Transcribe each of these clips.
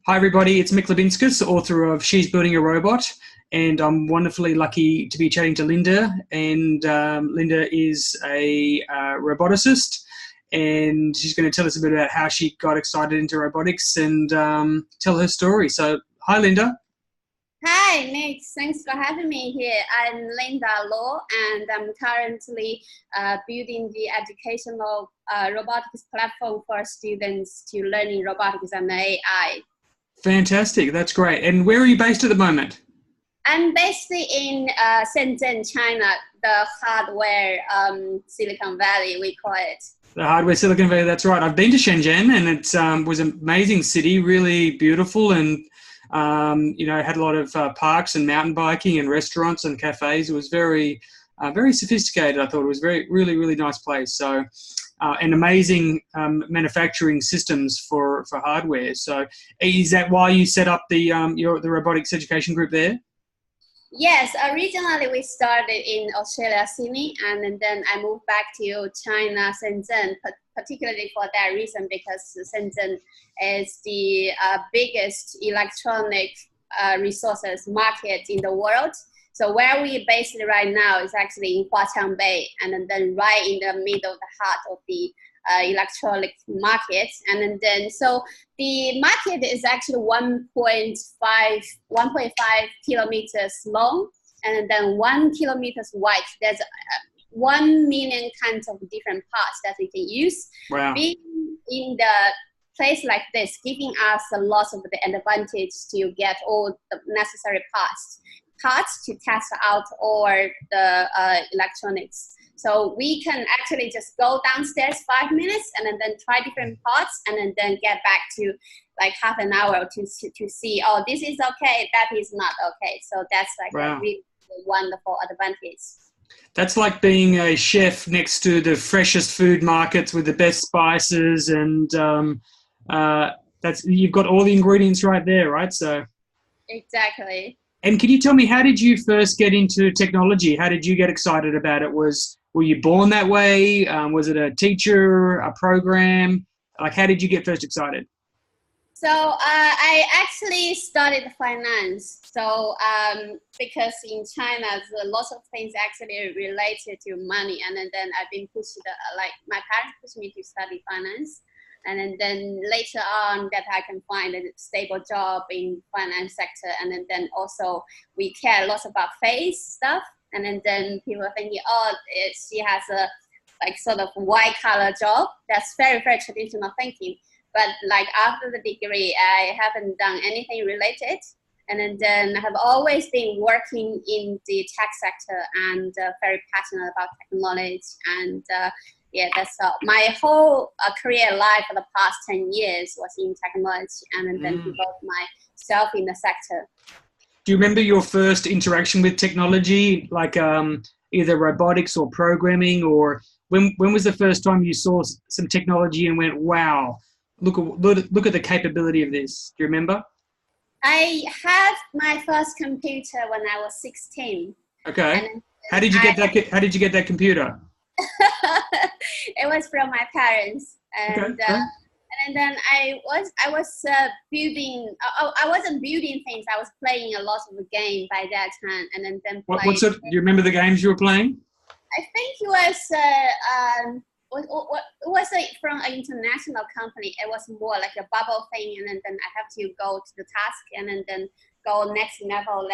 Hi everybody, it's Mick Liubinskas, author of She's Building a Robot, and I'm wonderfully lucky to be chatting to Linda. And Linda is a roboticist, and she's going to tell us a bit about how she got excited into robotics and tell her story. So, hi Linda. Hi, Mick. Thanks for having me here. I'm Linda Luo, and I'm currently building the educational robotics platform for students to learning robotics and AI. Fantastic, that's great. And where are you based at the moment? I'm based in Shenzhen, China, the hardware Silicon Valley, we call it. The hardware Silicon Valley, that's right. I've been to Shenzhen, and it was an amazing city, really beautiful, and had a lot of parks and mountain biking and restaurants and cafes. It was very sophisticated. I thought it was really nice place. So, and amazing manufacturing systems for hardware. So, is that why you set up the robotics education group there? Yes, originally we started in Australia, Sydney, and then I moved back to China, Shenzhen, particularly for that reason, because Shenzhen is the biggest electronic resources market in the world. So where we're based right now is actually in Huaqiang Bay, and then right in the middle of the heart of the electronic market. And then so the market is actually 1.5 kilometers long, and then 1 kilometers wide. There's 1 million kinds of different parts that we can use. Wow. Being in the place like this, giving us a lot of the advantage to get all the necessary parts to test out all the electronics. So we can actually just go downstairs 5 minutes and then try different parts and then get back to like half an hour to see, oh, this is okay, that is not okay. So that's like wow. a really wonderful advantage. That's like being a chef next to the freshest food markets with the best spices, and you've got all the ingredients right there, right? So exactly. And can you tell me, how did you first get into technology? How did you get excited about it? Were you born that way? Was it a teacher, a program? Like, how did you get first excited? So I actually studied finance. So because in China, there's lots of things actually related to money. And then I've been pushed, like my parents pushed me to study finance. And then later on that I can find a stable job in finance sector. And then also we care a lot about face stuff. And then people are thinking, oh, she has a like sort of white collar job. That's very traditional thinking. But like after the degree, I haven't done anything related. And then I have always been working in the tech sector and very passionate about technology. And yeah, that's my whole career life for the past 10 years was in technology, and then developed myself in the sector. Do you remember your first interaction with technology, like either robotics or programming, or when was the first time you saw some technology and went, wow, look at the capability of this? Do you remember? I had my first computer when I was 16. Okay. How did you get that computer? It was from my parents, and okay. And then I was building. I wasn't building things. I was playing a lot of the game by that time, and then what sort? Do you remember the games you were playing? I think it was from an international company. It was more like a bubble thing, and then I have to go to the task, and then go next level,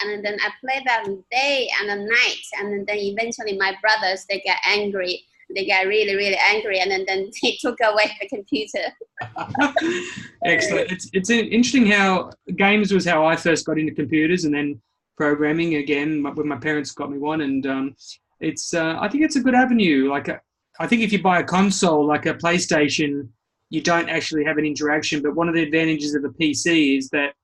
and then I play that day and a night, and then eventually my brothers, they get angry. They get really angry, and then they took away the computer. Excellent. It's interesting how games was how I first got into computers, and then programming again when my parents got me one, and I think it's a good avenue. Like I think if you buy a console like a PlayStation, you don't actually have an interaction. But one of the advantages of a PC is that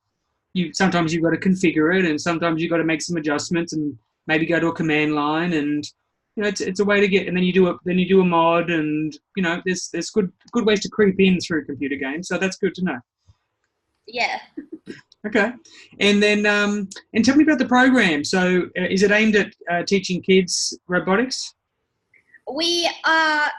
sometimes you've got to configure it, and sometimes you've got to make some adjustments, and maybe go to a command line, and it's a way to get. And then you do a mod, and there's good ways to creep in through computer games. So that's good to know. Yeah. Okay, and then and tell me about the program. So is it aimed at teaching kids robotics? We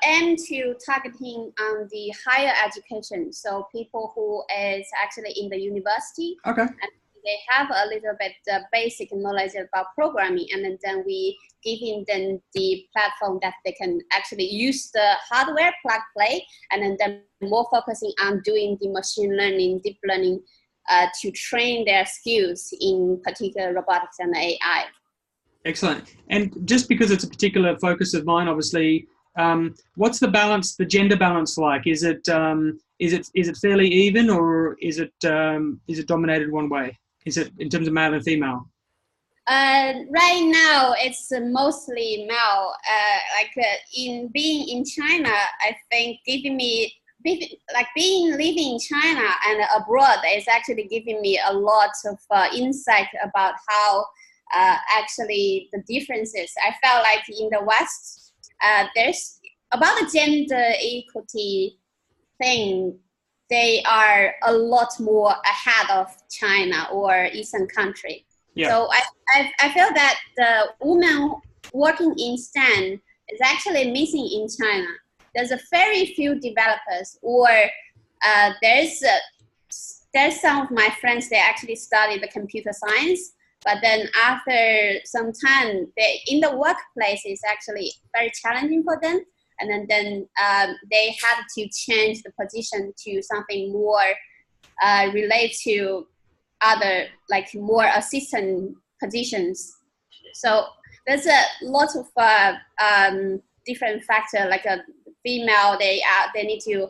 aim to targeting on the higher education, so people who is actually in the university. Okay. And they have a little bit basic knowledge about programming, and then we giving them the platform that they can actually use the hardware plug play, and then more focusing on doing the machine learning, deep learning to train their skills in particular robotics and AI. Excellent. And just because it's a particular focus of mine, obviously, what's the balance, the gender balance like? Is it fairly even, or is it dominated one way? Is it in terms of male and female? Right now, it's mostly male. In being in China, I think living in China and abroad is actually giving me a lot of insight about how actually the differences. I felt like in the West, there's about the gender equality thing. They are a lot more ahead of China or Eastern country. Yeah. So I feel that the women working in STEM is actually missing in China. There's a very few developers, or there's some of my friends, they actually studied the computer science, but then after some time, they in the workplace is actually very challenging for them. And then they had to change the position to something more related to other, like more assistant positions. So there's a lot of different factors, like a female, they need to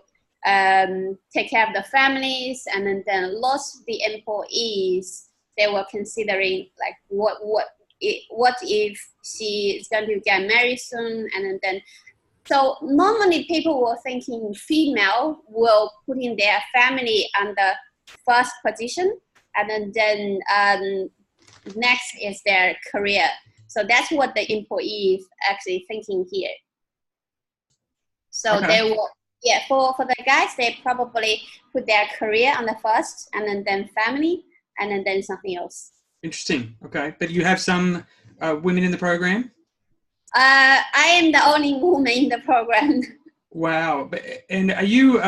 take care of the families, and then lots of the employees, they were considering like what if she is going to get married soon, and then so normally people were thinking female will put in their family on the first position, and then next is their career. So that's what the employees actually thinking here. So they will, for the guys, they probably put their career on the first, and then family, and then something else. Interesting. Okay, but you have some women in the program? I am the only woman in the program. Wow. And are you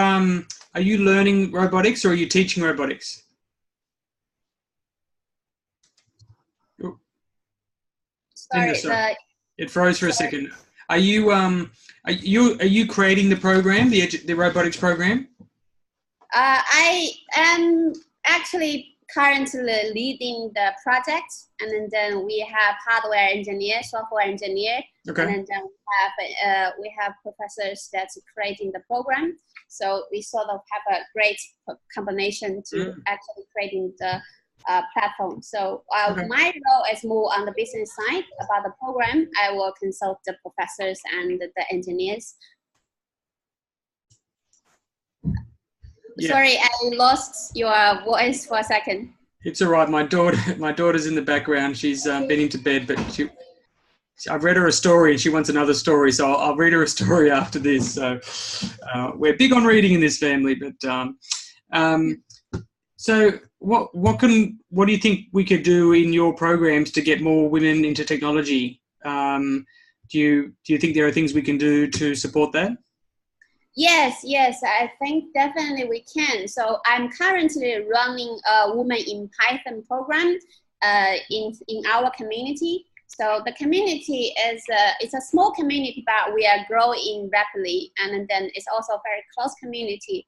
learning robotics, or are you teaching robotics? Sorry, it froze for a second. Are you creating the program, the robotics program? I am actually currently leading the project, and then we have hardware engineer, software engineer, and then we have professors that's creating the program. So we sort of have a great combination to actually creating the platform. So my role is more on the business side about the program. I will consult the professors and the engineers. Yeah. Sorry, I lost your voice for a second. It's all right. My daughter's in the background. She's been into bed, but I've read her a story and she wants another story. So I'll read her a story after this. So we're big on reading in this family. But so what do you think we could do in your programs to get more women into technology? Do you think there are things we can do to support that? Yes, I think definitely we can. So I'm currently running a Women in Python program in our community. So the community is it's a small community, but we are growing rapidly, and then it's also a very close community.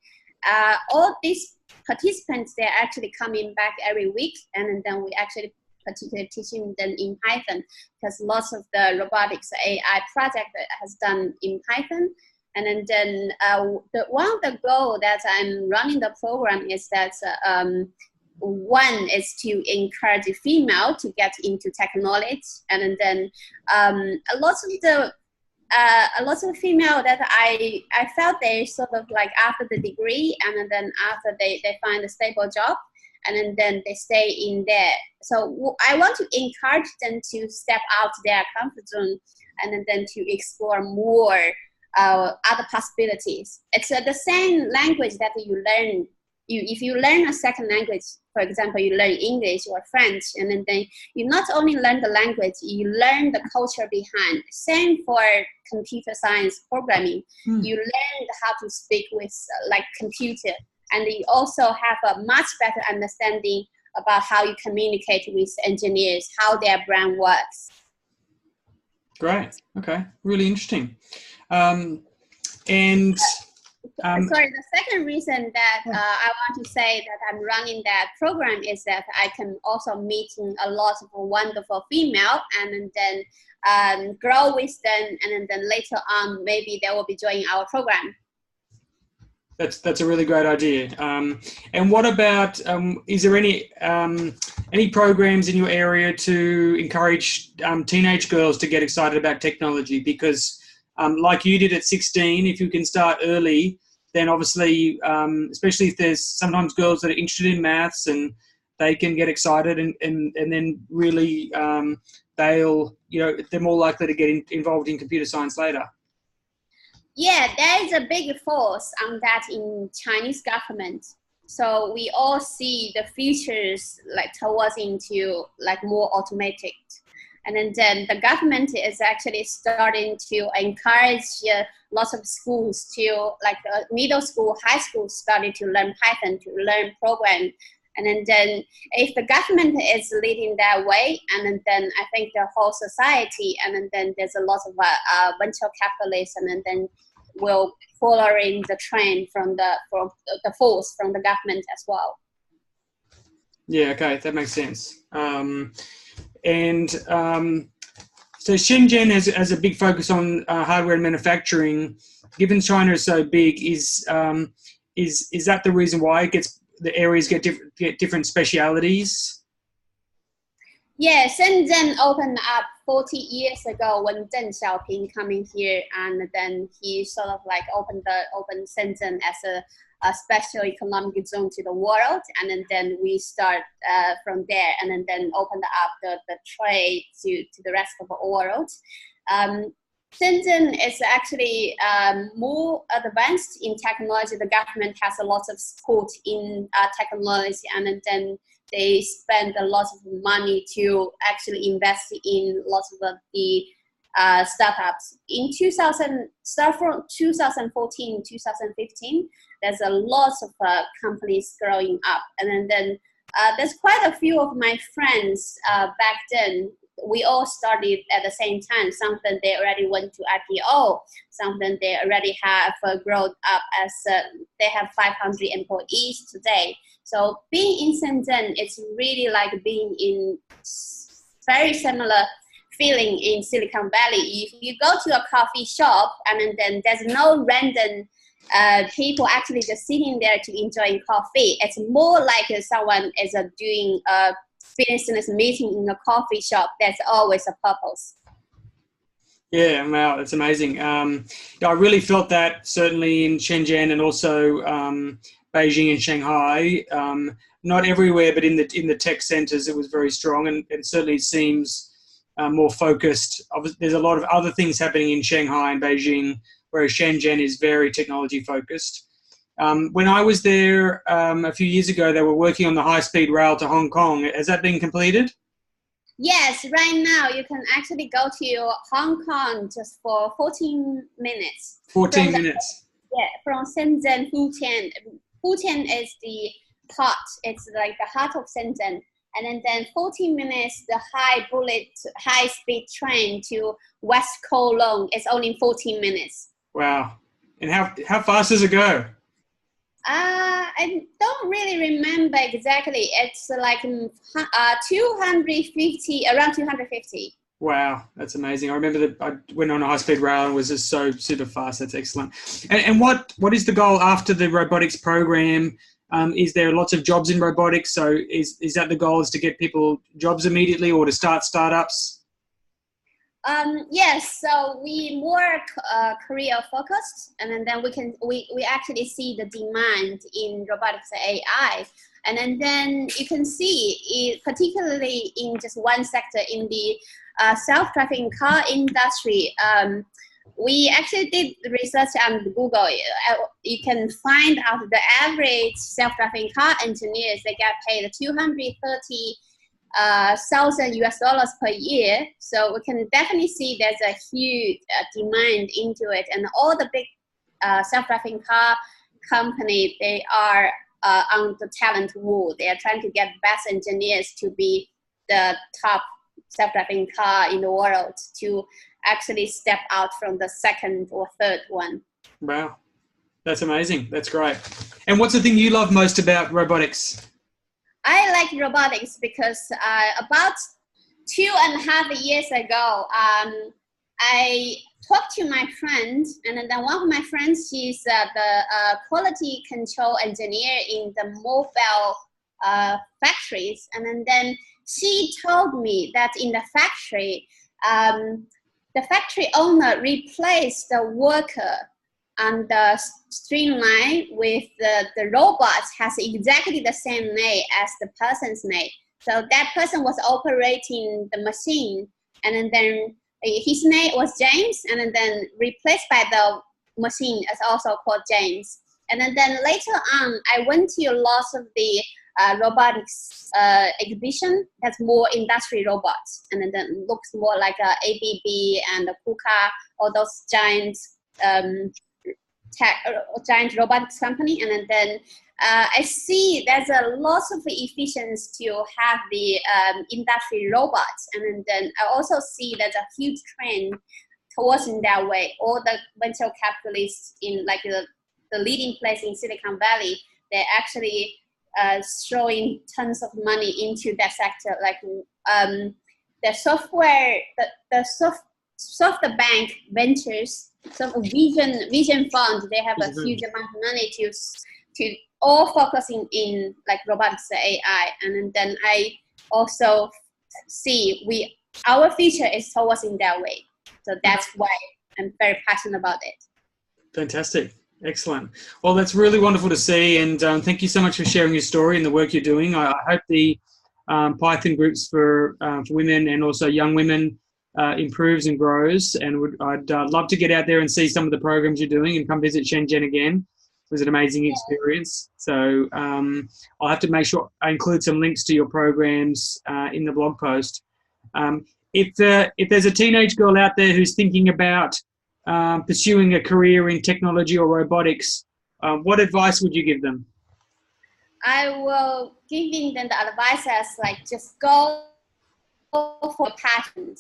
All these participants, they're actually coming back every week, and then we actually particularly teaching them in Python, because lots of the robotics AI project has done in Python. And then one of the goals that I'm running the program is that one is to encourage female to get into technology, and then a lot of female that I felt they sort of like after the degree, and then after they find a stable job, and then they stay in there. So I want to encourage them to step out their comfort zone, and then to explore more other possibilities. It's the same language that you learn if you learn a second language, for example, you learn English or French, and then you not only learn the language, you learn the culture behind. Same for computer science programming. You learn how to speak with like computer, and you also have a much better understanding about how you communicate with engineers, how their brain works. Great. Okay. Really interesting. Sorry, the second reason that I want to say that I'm running that program is that I can also meet a lot of wonderful female, and then grow with them, and then later on maybe they will be joining our program. That's a really great idea. And what about, is there any programs in your area to encourage teenage girls to get excited about technology? Because like you did at 16, if you can start early, then obviously, especially if there's sometimes girls that are interested in maths, and they can get excited, and then really they're more likely to get involved in computer science later. Yeah, there is a big force on that in Chinese government. So we all see the futures like towards into like more automated. And then the government is actually starting to encourage lots of schools to, like middle school, high school, starting to learn Python, to learn program. And then if the government is leading that way, and then I think the whole society, and then there's a lot of venture capitalists, and then will following the trend from the force from the government as well. Yeah, okay, that makes sense. So Shenzhen has a big focus on hardware and manufacturing. Given China is so big, is that the reason why the areas get different specialities? Yeah, Shenzhen opened up 40 years ago when Deng Xiaoping coming here, and then he sort of like opened Shenzhen as a special economic zone to the world, and then we start from there, and then opened up the trade to the rest of the world. Shenzhen is actually more advanced in technology. The government has a lot of support in technology, and then they spend a lot of money to actually invest in lots of the startups. In 2014, 2015, there's a lot of companies growing up. And then there's quite a few of my friends back then. We all started at the same time. Some of them, they already went to IPO. Some of them, they already have grown up as they have 500 employees today. So being in Shenzhen, it's really like being in very similar feeling in Silicon Valley. If you go to a coffee shop, and then there's no random people actually just sitting there to enjoy coffee. It's more like someone is doing a business meeting in a coffee shop. There's always a purpose. Yeah, wow, that's amazing. I really felt that certainly in Shenzhen, and also Beijing and Shanghai. Not everywhere, but in the tech centers, it was very strong, and it certainly seems more focused. There's a lot of other things happening in Shanghai and Beijing, whereas Shenzhen is very technology focused. When I was there a few years ago, they were working on the high-speed rail to Hong Kong. Has that been completed? Yes, right now you can actually go to Hong Kong just for 14 minutes. 14 minutes? Yeah, from Shenzhen, Futian. Futian is the part, it's like the heart of Shenzhen. And then 14 minutes, the high-speed train to West Kowloon is only 14 minutes. Wow. And how fast does it go? I don't really remember exactly. It's like 250, around 250. Wow, that's amazing. I remember that I went on a high-speed rail and was just so super fast. That's excellent. And what is the goal after the robotics program? Is there lots of jobs in robotics? So is that the goal, is to get people jobs immediately, or to start startups? Yes, so we more career focused, and then we actually see the demand in robotics and AI, and then you can see particularly in just one sector in the self-driving car industry. We actually did research on Google. You can find out the average self-driving car engineers, they get paid 230,000 US dollars per year. So we can definitely see there's a huge demand into it. And all the big self-driving car company, they are on the talent war. They are trying to get best engineers to be the top self-driving car in the world to actually step out from the second or third one. Wow, that's amazing. That's great. And what's the thing you love most about robotics? I like robotics because about 2.5 years ago, I talked to my friend, and then one of my friends, she's the quality control engineer in the mobile factories, and then she told me that in the factory owner replaced the worker on the streamline with the robots has exactly the same name as the person's name. So that person was operating the machine, and then his name was James, and then replaced by the machine as also called James. And then later on, I went to lots of the robotics exhibition that's more industry robots, and then looks more like ABB and KUKA, all those giant robotics company. And then I see there's a lot of efficiency to have the industry robots, and then I also see there's a huge trend towards in that way. All the venture capitalists in like the leading place in Silicon Valley, they're actually throwing tons of money into that sector. Like the software, the SoftBank Ventures, Vision Fund, they have a huge amount of money to all focusing in like robotics AI. And then I also see our future is towards in that way. So that's why I'm very passionate about it. Fantastic. Excellent. Well, that's really wonderful to see, and thank you so much for sharing your story and the work you're doing. I hope the Python groups for women and also young women improves and grows, and I'd love to get out there and see some of the programs you're doing and come visit Shenzhen again. It was an amazing experience. So I'll have to make sure I include some links to your programs in the blog post. If there's a teenage girl out there who's thinking about pursuing a career in technology or robotics, what advice would you give them? I will give them the advice as like just go for passion.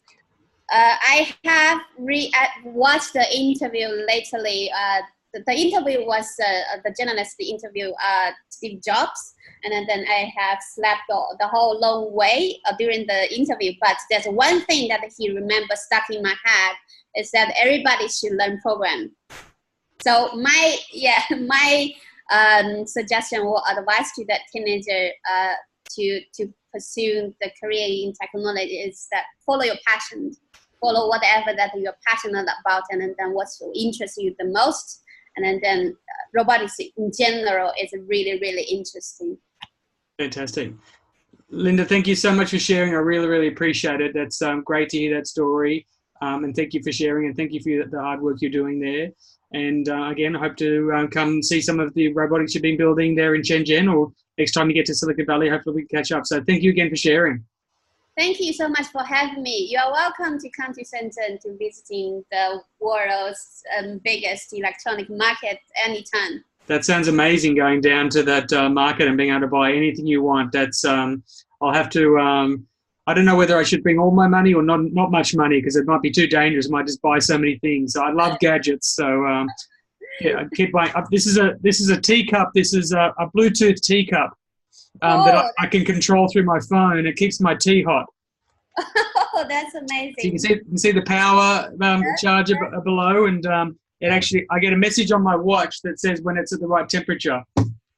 I have watched the interview lately. The interview was the journalist interview Steve Jobs, and then I have slept the whole long way during the interview. But there's one thing that he remembers stuck in my head is that everybody should learn program. So my suggestion or advice to that teenager to pursue the career in technology is that follow your passion, follow whatever that you're passionate about, and then what interests you the most. And then robotics in general is really, really interesting. Fantastic. Linda, thank you so much for sharing. I really, really appreciate it. That's great to hear that story. And thank you for sharing, and thank you for the hard work you're doing there. And again, I hope to come see some of the robotics you've been building there in Shenzhen, or next time you get to Silicon Valley, hopefully we can catch up. So thank you again for sharing. Thank you so much for having me. You are welcome to come to Shenzhen to visiting the world's biggest electronic market anytime. That sounds amazing, going down to that market and being able to buy anything you want. That's I'll have to, I don't know whether I should bring all my money or not much money, because it might be too dangerous. I might just buy so many things. I love gadgets. So yeah, I keep buying. This is a teacup. This is a Bluetooth teacup. That I can control through my phone. It keeps my tea hot. Oh, that's amazing. So you can see the power charger below, and it actually, I get a message on my watch that says when it's at the right temperature.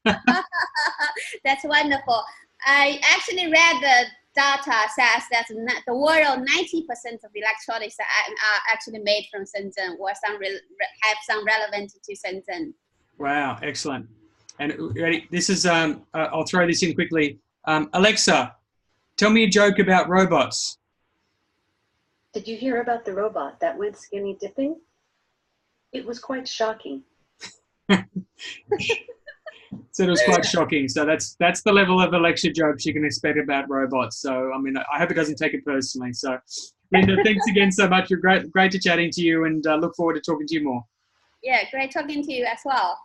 That's wonderful. I actually read the data says that the world 90% of electronics are actually made from Shenzhen, or have some relevance to Shenzhen. Wow, excellent. And ready? This is, I'll throw this in quickly. Alexa, tell me a joke about robots. Did you hear about the robot that went skinny dipping? It was quite shocking. So it was quite shocking. So that's the level of a lecture jokes you can expect about robots. So, I mean, I hope it doesn't take it personally. So, Linda, thanks again so much. You're great to chatting to you, and look forward to talking to you more. Yeah, great talking to you as well.